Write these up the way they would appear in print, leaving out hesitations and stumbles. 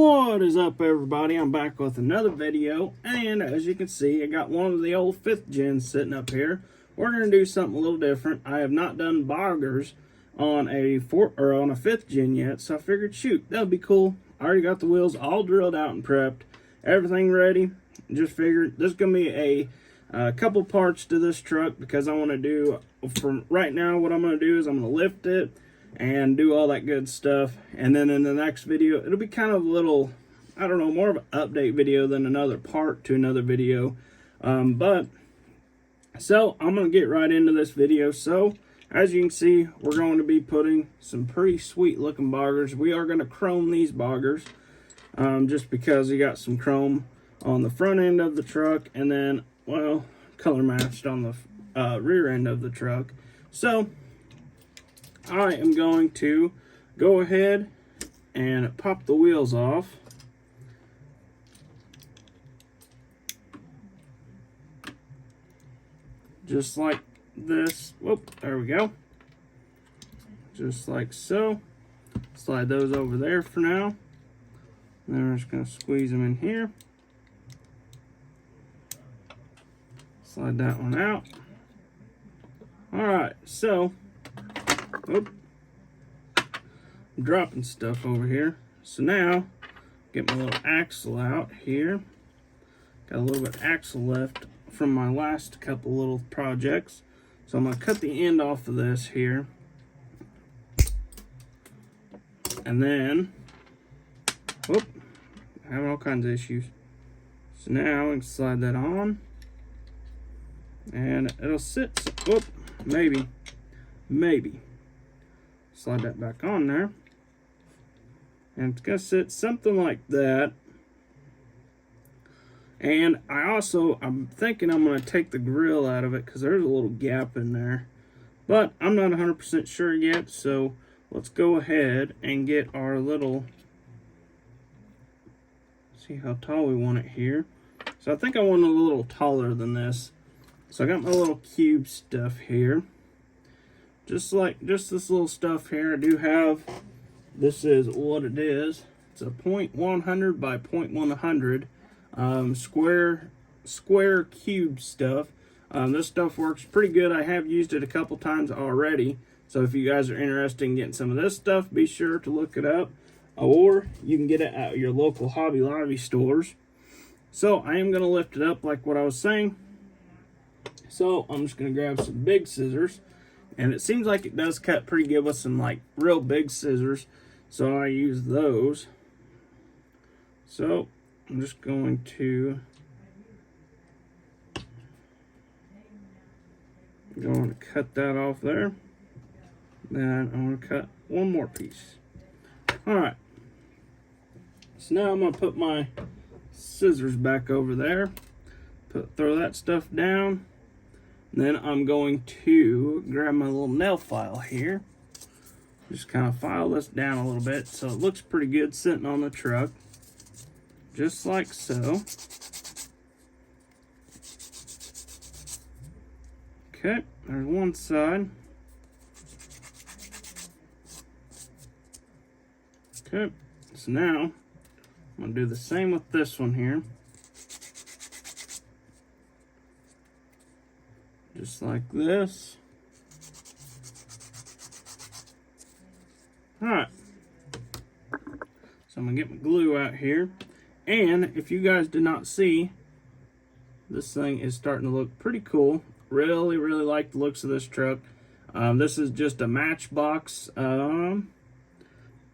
What is up, everybody? I'm back with another video, and as you can see, I got one of the old 5th gens sitting up here. We're going to do something a little different. I have not done boggers on a 5th gen yet, so I figured, shoot, that would be cool. I already got the wheels all drilled out and prepped, everything ready. Just figured there's going to be a couple parts to this truck because I want to do, from right now, what I'm going to do is I'm going to lift it and do all that good stuff, and then in the next video it'll be kind of a little, I don't know, more of an update video than another part to another video. But so I'm gonna get right into this video. So as you can see, we're going to be putting some pretty sweet looking boggers. We are going to chrome these boggers, just because you got some chrome on the front end of the truck, and then, well, color matched on the rear end of the truck. So I am going to go ahead and pop the wheels off. Just like this. Whoop, there we go. Just like so. Slide those over there for now. And then we're just going to squeeze them in here. Slide that one out. Alright, so I'm dropping stuff over here. So now, get my little axle out here. Got a little bit of axle left from my last couple little projects. So I'm going to cut the end off of this here. And then, whoop, having all kinds of issues. So now we can slide that on. And it'll sit, whoop, maybe. Slide that back on there. And it's going to sit something like that. And I'm thinking I'm going to take the grill out of it because there's a little gap in there. But I'm not 100% sure yet. So let's go ahead and get our little, see how tall we want it here. So I think I want it a little taller than this. So I got my little cube stuff here. Just this little stuff here. I do have, this is what it is. It's a 0.100 by 0.100 square cube stuff. This stuff works pretty good. I have used it a couple times already. So if you guys are interested in getting some of this stuff, be sure to look it up. Or you can get it at your local Hobby Lobby stores. So I am going to lift it up like what I was saying. So I'm just going to grab some big scissors. And it seems like it does cut pretty good with some like real big scissors. So I use those. So I'm just going to cut that off there. Then I'm going to cut one more piece. Alright. So now I'm going to put my scissors back over there. Throw that stuff down. Then I'm going to grab my little nail file here. Just kind of file this down a little bit so it looks pretty good sitting on the truck. Just like so. Okay, there's one side. Okay, so now I'm going to do the same with this one here. Just like this. Alright. So I'm going to get my glue out here. And if you guys did not see, this thing is starting to look pretty cool. Really like the looks of this truck. This is just a Matchbox. Not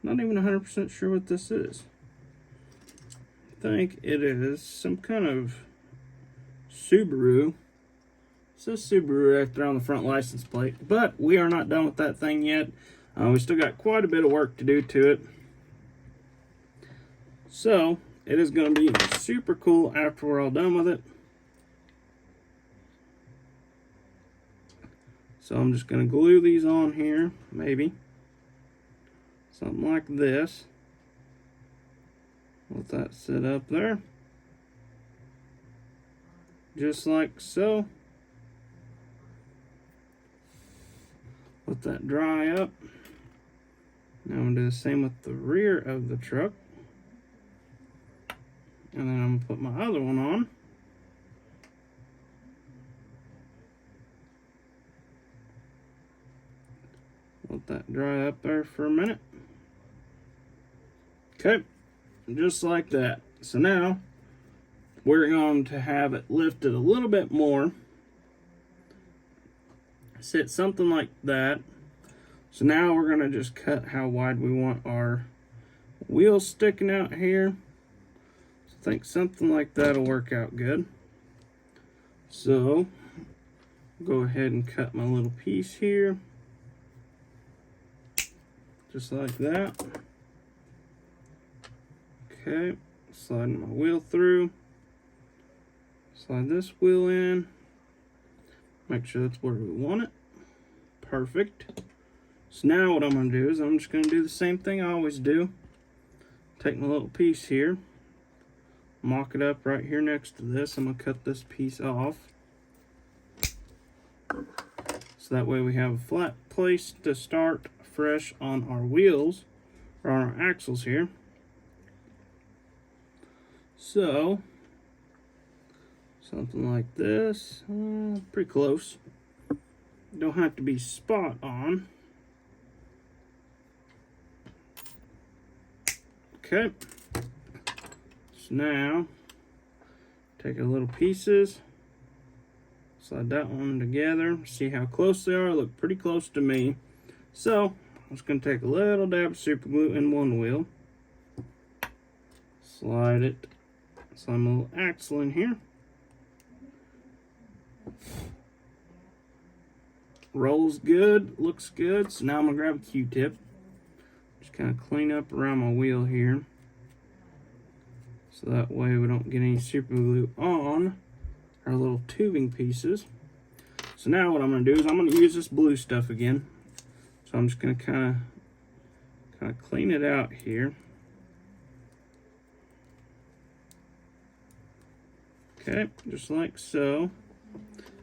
even 100% sure what this is. I think it is some kind of Subaru. It says Subaru right there on the front license plate. But we are not done with that thing yet. We still got quite a bit of work to do to it. So it is going to be super cool after we're all done with it. So I'm just going to glue these on here, maybe. Something like this. Let that sit up there. Just like so. Let that dry up. Now I'm going to do the same with the rear of the truck. I'm gonna put my other one on. Let that dry up there for a minute. Okay, just like that. So now we're going to have it lifted a little bit more. Sit something like that. So now we're going to just cut how wide we want our wheels sticking out here. So I think something like that will work out good. So go ahead and cut my little piece here. Just like that. Okay, sliding my wheel through. Slide this wheel in. Make sure that's where we want it. Perfect. So now what I'm going to do is I'm just going to do the same thing I always do. Take my little piece here. Mock it up right here next to this. I'm going to cut this piece off. So that way we have a flat place to start fresh on our wheels, or on our axles here. So, something like this, pretty close. Don't have to be spot on. Okay, so now take our little pieces, slide that one together, see how close they are. Look pretty close to me. So I'm just going to take a little dab of super glue in one wheel, slide it, slide my little axle in here, rolls good, looks good. So now I'm going to grab a Q-tip, just kind of clean up around my wheel here, so that way we don't get any super glue on our little tubing pieces. So now what I'm going to do is I'm going to use this blue stuff again. So I'm just going to kind of clean it out here. Okay, just like so.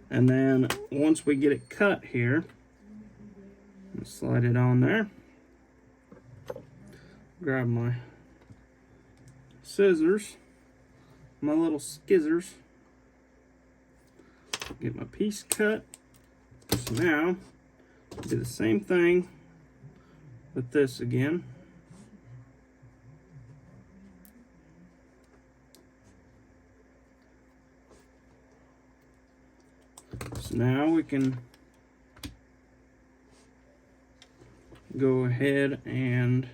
And then once we get it cut here, slide it on there. Grab my scissors, my little skizzers. Get my piece cut. So now, do the same thing with this again. So now we can go ahead and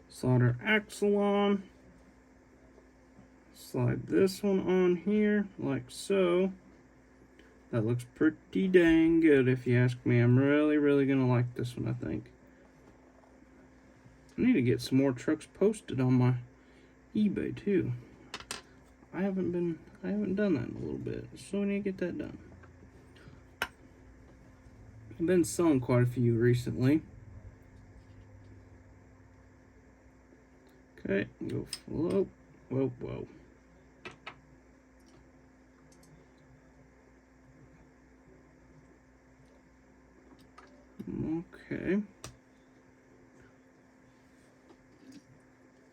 slide our axle on. Slide this one on here like so. That looks pretty dang good if you ask me. I'm really gonna like this one, I think. I need to get some more trucks posted on my eBay too. I haven't done that in a little bit, so we need to get that done. I've been selling quite a few recently. Okay, go flow. Whoa. Okay.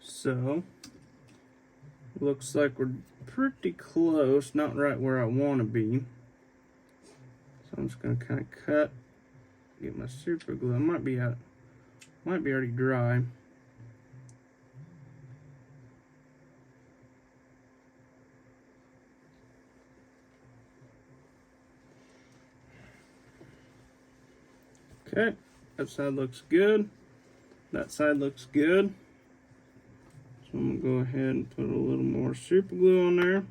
So, looks like we're pretty close, not right where I want to be. So I'm just going to kind of cut, get my super glue. It might be already dry. Okay, that side looks good. That side looks good. So I'm gonna go ahead and put a little more super glue on there.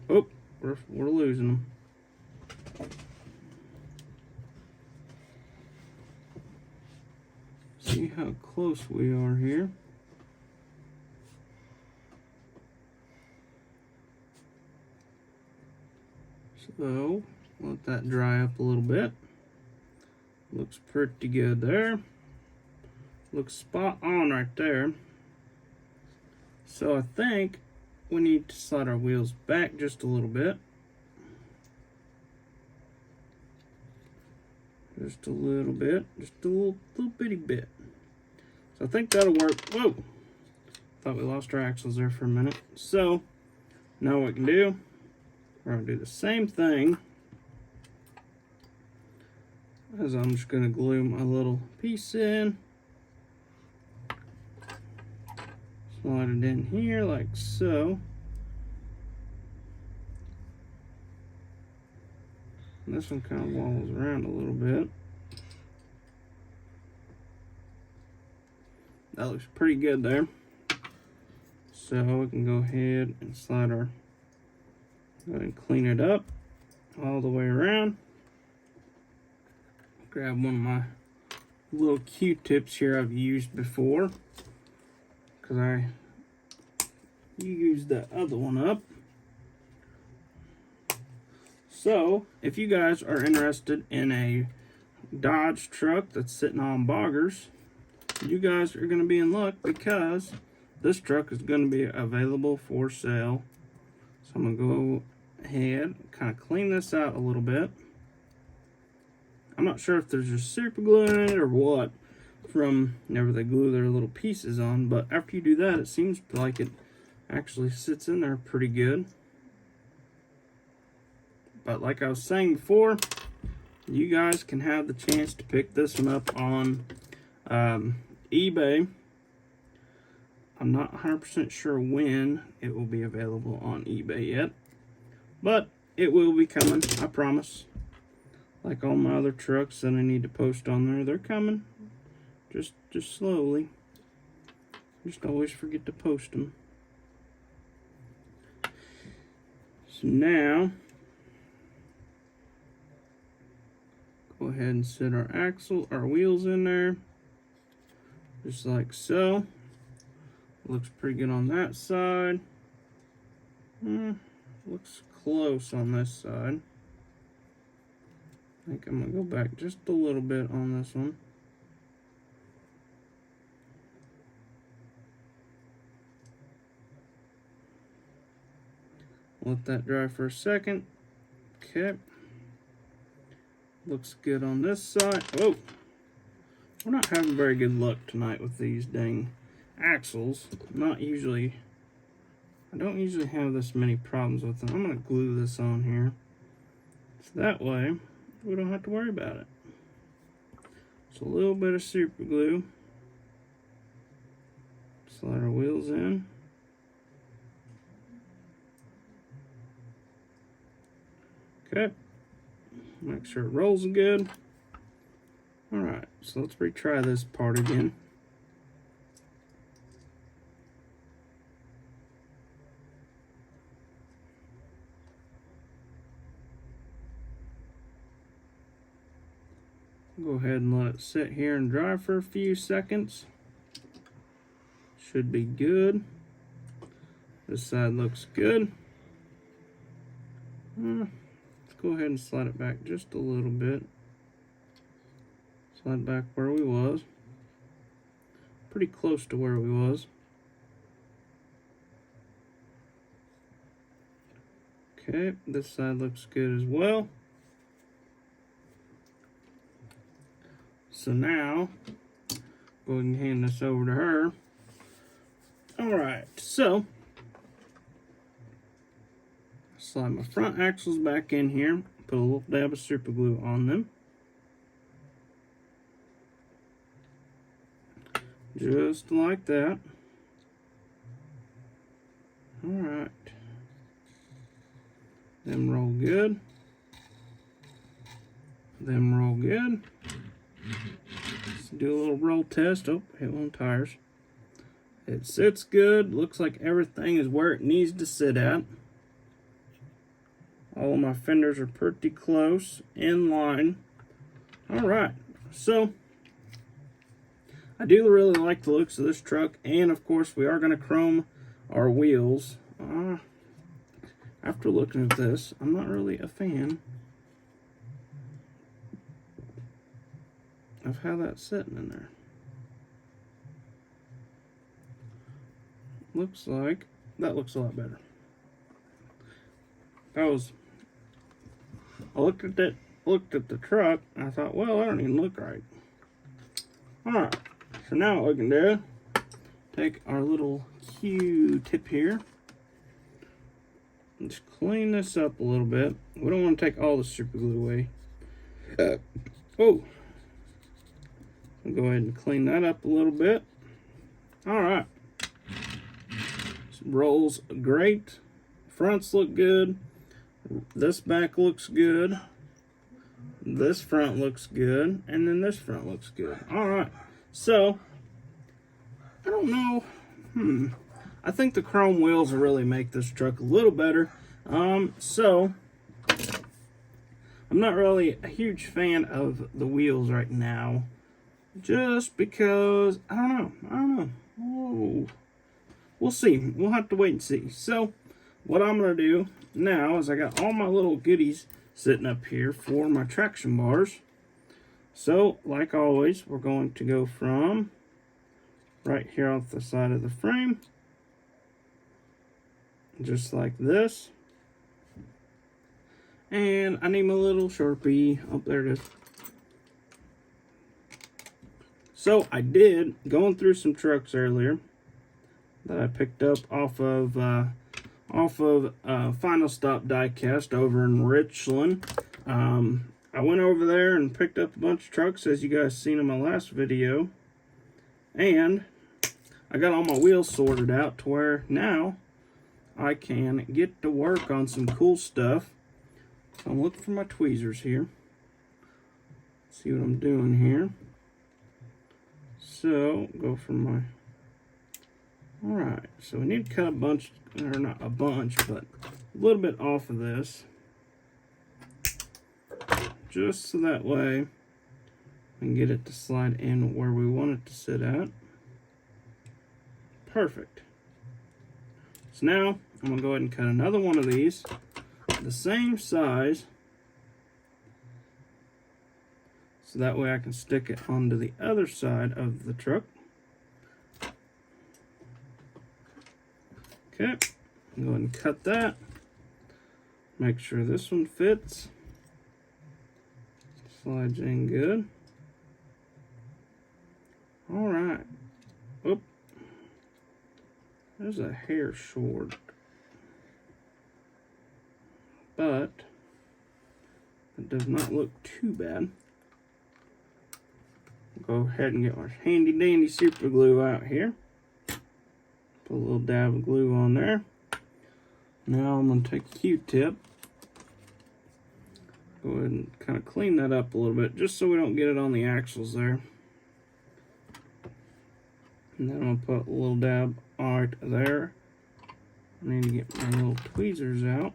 Oh, we're losing them. See how close we are here. So let that dry up a little bit. Looks pretty good there. Looks spot on right there. So I think we need to slide our wheels back just a little bit. Just a little bit. Just a little bitty bit. So I think that'll work. Whoa! I Thought we lost our axles there for a minute. So now what we can do, we're going to do the same thing as I'm just going to glue my little piece in. Slide it in here like so. And this one kind of wobbles around a little bit. That looks pretty good there. So we can go ahead and slide our, go ahead and clean it up all the way around. Grab one of my little Q-tips here I've used before, because I used the other one up. So if you guys are interested in a Dodge truck that's sitting on boggers, you guys are going to be in luck, because this truck is going to be available for sale. So I'm going to go ahead, kind of clean this out a little bit. I'm not sure if there's just super glue in it or what from whenever they glue their little pieces on, but after you do that, it seems like it actually sits in there pretty good. But like I was saying before, you guys can have the chance to pick this one up on eBay. I'm not 100% sure when it will be available on eBay yet, but it will be coming, I promise. Like all my other trucks that I need to post on there, they're coming. Just slowly. Just always forget to post them. So now, go ahead and set our wheels in there. Just like so. Looks pretty good on that side. Looks close on this side. I think I'm going to go back just a little bit on this one. Let that dry for a second. Okay. Looks good on this side. Oh! We're not having very good luck tonight with these dang axles. I don't usually have this many problems with them. I'm going to glue this on here, so that way we don't have to worry about it. So a little bit of super glue. Slide our wheels in. Okay. Make sure it rolls good. Alright, so let's retry this part again. Go ahead and let it sit here and dry for a few seconds. Should be good. This side looks good. Let's go ahead and slide it back just a little bit. Slide back where we was. Pretty close to where we was. Okay, this side looks good as well. So now, go ahead and hand this over to her. Alright, so, slide my front axles back in here. Put a little dab of super glue on them. Just like that. Alright. Them roll good. Them roll good. Let's do a little roll test. Oh, hit one of the tires. It sits good. Looks like everything is where it needs to sit at. All of my fenders are pretty close, in line. Alright, so I do really like the looks of this truck, and of course we are going to chrome our wheels. After looking at this, I'm not really a fan of how that's sitting in there. Looks like that looks a lot better. I looked at the truck, and I thought, well, that don't even look right. Alright, so now what we can do take our little Q-tip here. Let's clean this up a little bit. We don't want to take all the super glue away. Oh, I'll go ahead and clean that up a little bit. All right. Rolls great. Fronts look good. This back looks good. This front looks good. And then this front looks good. All right. So, I don't know. I think the chrome wheels will really make this truck a little better. So, I'm not really a huge fan of the wheels right now. Just because, I don't know. Whoa. We'll see. We'll have to wait and see. So, what I'm going to do now is I got all my little goodies sitting up here for my traction bars. So, like always, we're going to go from right here off the side of the frame. Just like this. And I need my little Sharpie. Oh, there it is. So, I did, going through some trucks earlier that I picked up off of Final Stop Diecast over in Richland. I went over there and picked up a bunch of trucks, as you guys seen in my last video, and I got all my wheels sorted out to where now I can get to work on some cool stuff. So I'm looking for my tweezers here. See what I'm doing here. So go for my. Alright, so we need to cut a bunch, or not a bunch, but a little bit off of this. Just so that way we can get it to slide in where we want it to sit at. Perfect. So now I'm going to go ahead and cut another one of these, the same size, so that way I can stick it onto the other side of the truck. Okay, go ahead and cut that. Make sure this one fits. Slides in good. Alright. Oop. There's a hair short. But it does not look too bad. Go ahead and get my handy dandy super glue out here. Put a little dab of glue on there. Now I'm going to take a Q-tip. Go ahead and kind of clean that up a little bit, just so we don't get it on the axles there. And then I'm going to put a little dab right there. I need to get my little tweezers out.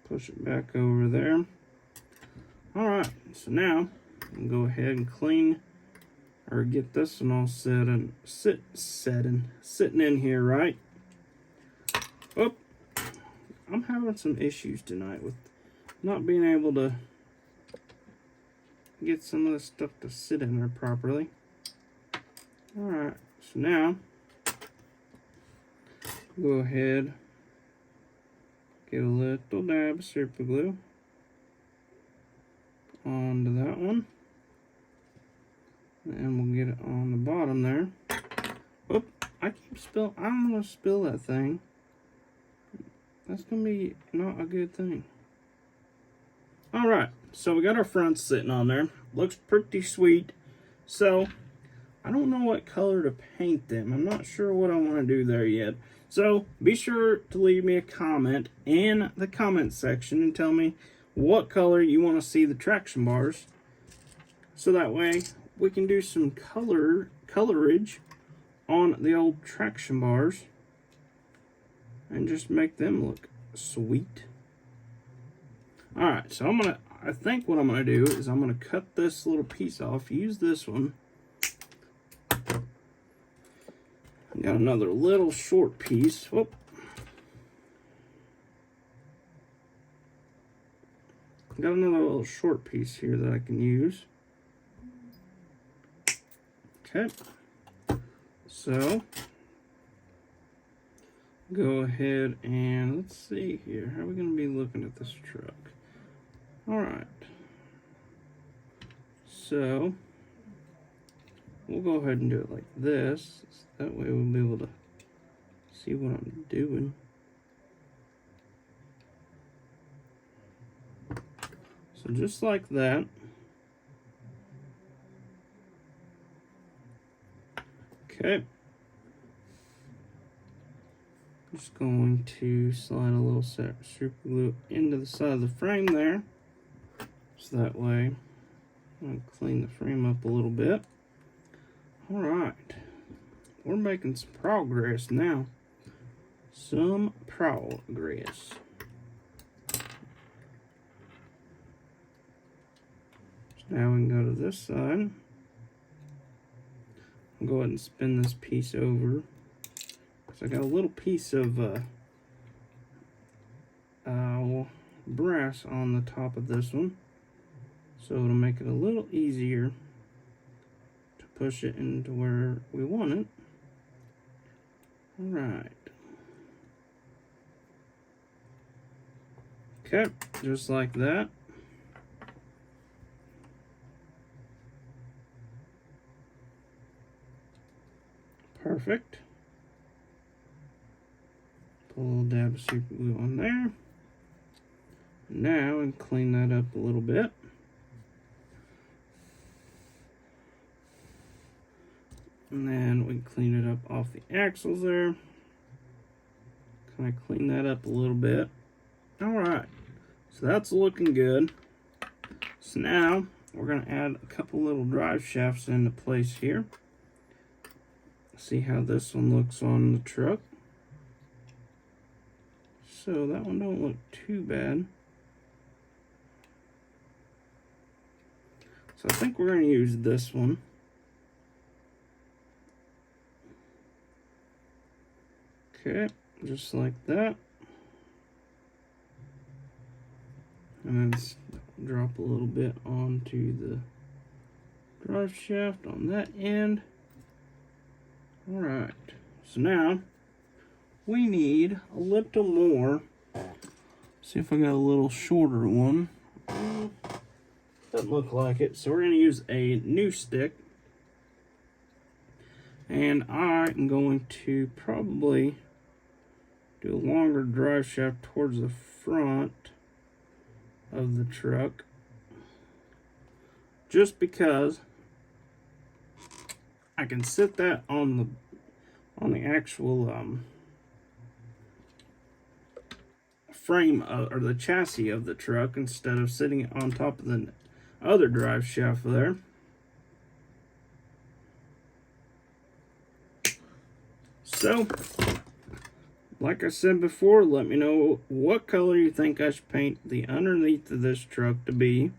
Push it back over there. Alright, so now I'm going to go ahead and clean, or get this one all sitting in here, right? Oh, I'm having some issues tonight with not being able to get some of this stuff to sit in there properly. Alright, so now go ahead, get a little dab of super glue onto that one. And we'll get it on the bottom there. Oop, I'm gonna spill that thing. That's gonna be not a good thing. Alright, so we got our fronts sitting on there. Looks pretty sweet. So, I don't know what color to paint them. I'm not sure what I want to do there yet. So, be sure to leave me a comment in the comment section and tell me what color you want to see the traction bars. So that way, we can do some colorage on the old traction bars and just make them look sweet. Alright, so I think what I'm gonna do is I'm gonna cut this little piece off, use this one. Got another little short piece. Whoop. Got another little short piece here that I can use. Okay, so go ahead and let's see here. How are we going to be looking at this truck? All right. So we'll go ahead and do it like this. That way we'll be able to see what I'm doing. So just like that. Okay. Just going to slide a little super glue into the side of the frame there. So that way I'll clean the frame up a little bit. Alright. We're making some progress now. Some progress. So now we can go to this side. I'll go ahead and spin this piece over. So I got a little piece of brass on the top of this one. So it'll make it a little easier to push it into where we want it. Alright. Okay, just like that. Perfect. Put a little dab of super glue on there. Now, and clean that up a little bit. And then we clean it up off the axles there. Kind of clean that up a little bit. Alright, so that's looking good. So now, we're going to add a couple little drive shafts into place here. See how this one looks on the truck. So that one don't look too bad. So I think we're going to use this one. Okay, just like that. And then drop a little bit onto the drive shaft on that end. Alright, so now we need a little more. See if I got a little shorter one. Doesn't look like it. So we're going to use a new stick. And I am going to probably do a longer drive shaft towards the front of the truck. Just because I can sit that on the actual frame or the chassis of the truck instead of sitting it on top of the other drive shaft there. So, like I said before, let me know what color you think I should paint the underneath of this truck to be,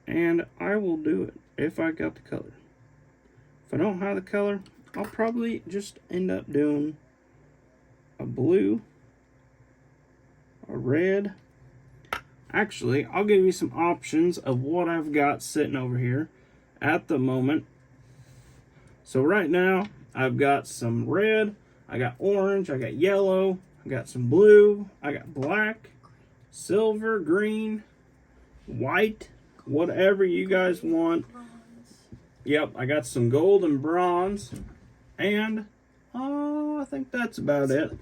and I will do it if I got the color. If I don't have the color, I'll probably just end up doing a blue, a red. Actually, I'll give you some options of what I've got sitting over here at the moment. So right now, I've got some red, I got orange, I got yellow, I got some blue, I got black, silver, green, white, whatever you guys want. Yep, I got some gold and bronze, and I think that's about it.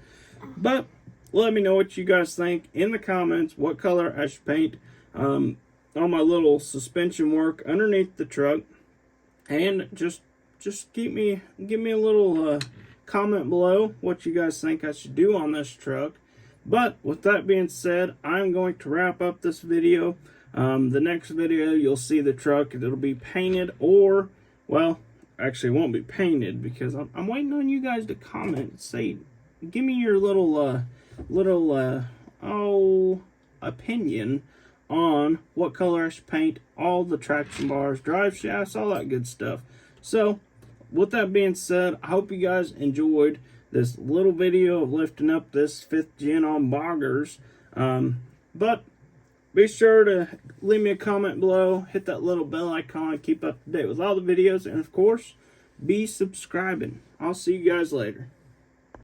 But let me know what you guys think in the comments, what color I should paint on my little suspension work underneath the truck. And just give me a little comment below what you guys think I should do on this truck. But with that being said, I'm going to wrap up this video. The next video, you'll see the truck. It'll be painted, or, well, actually it won't be painted because I'm waiting on you guys to comment. Say, give me your little opinion on what color I should paint all the traction bars, drive shafts, all that good stuff. So, with that being said, I hope you guys enjoyed this little video of lifting up this 5th gen on boggers. But be sure to leave me a comment below, hit that little bell icon, keep up to date with all the videos, and of course, be subscribing. I'll see you guys later.